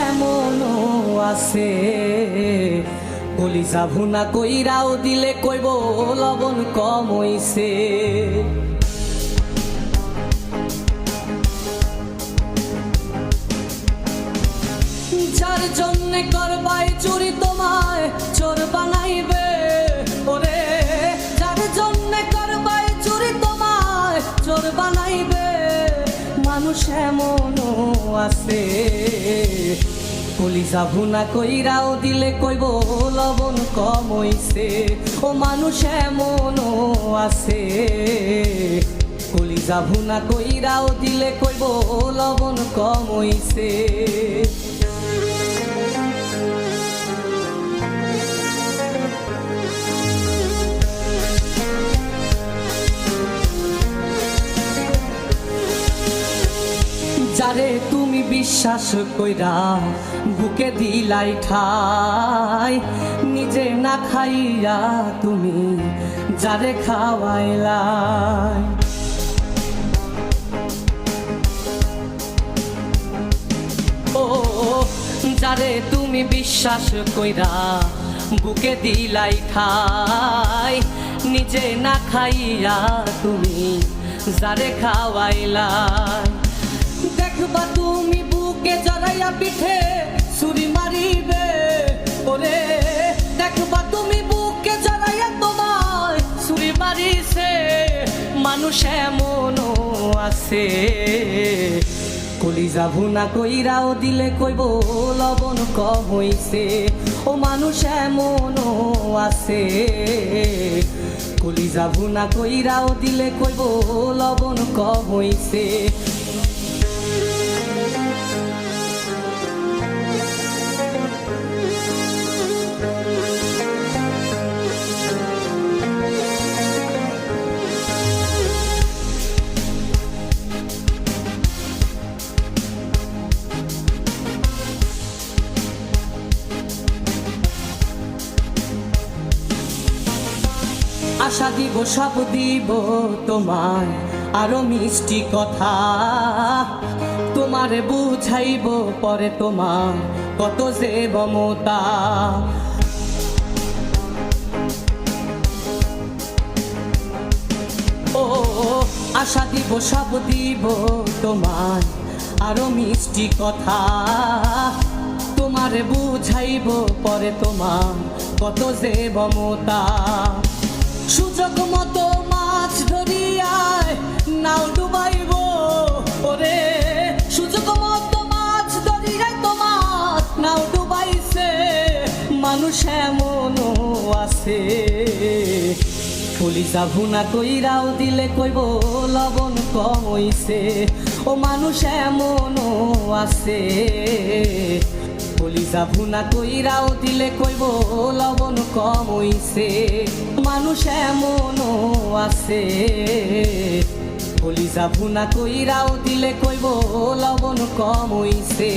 এমনও আছে কলিজা ভুনা কইরাও দিলে কইব লবণ কম হইছে। যার জন্যে করবাই চুরি তোমায় চোর বানাইবে, ওরে যার জন্যে করবাই চুরি তোমায় চোর বানাইবে। মানুষ এমনও আছে কলিজা ভুনা কইরাও দিলে কইব লবণ কম হইছে। ও মানুষ এমনও আছে কলিজা ভুনা কইরাও দিলে কইব লবণ কম হইছে। যারে তুমি বিশ্বাস কইরা বুকে দিলাই ঠাই, নিজে না খাইয়া তুমি যারে খাওয়াইলাই। ও যারে তুমি বিশ্বাস কইরা বুকে দিলাই ঠাই, নিজে না খাইয়া তুমি যারে খাওয়াইলাই। দেখবা তুমি বুকে জড়াইয়া পিঠে ছুরি মারিবে, ওরে দেখবা তুমি বুকে জড়াইয়া তোমায় ছুরি মারিছে। মানুষ এমনও আছে কলিজা ভুনা কইরাও দিলে কইব লবণ কম হইছে। ও মানুষ এমনও আছে কলিজা ভুনা কইরাও দিলে কইব লবণ কম হইছে। আশা দিব সব দিব তোমায় আরো মিষ্টি কথা, তোমারে বুঝাইব পরে তোমার কত যে মমতা। ও আশা দিব সব দিব তোমায় আরো মিষ্টি কথা, তোমারে বুঝাইব পরে তোমার কত যে মমতা। সুযোগ মতো মাছ ধরিয়ায় নাও ডুবাইব, ওরে সুযোগ মতো মাছ ধরিয়ায় তোমার নাও ডুবাইছে। মানুষ এমনও আছে কলিজা ভুনা কইরাও দিলে কইব লবণ কম হইছে। ও মানুষ এমনও আছে কলিজা ভুনা কইরাও দিলে কইব লবণ কম হইছে। মানুষ এমনও আছে কলিজা ভুনা কইরাও দিলে কইব লবণ কম হইছে।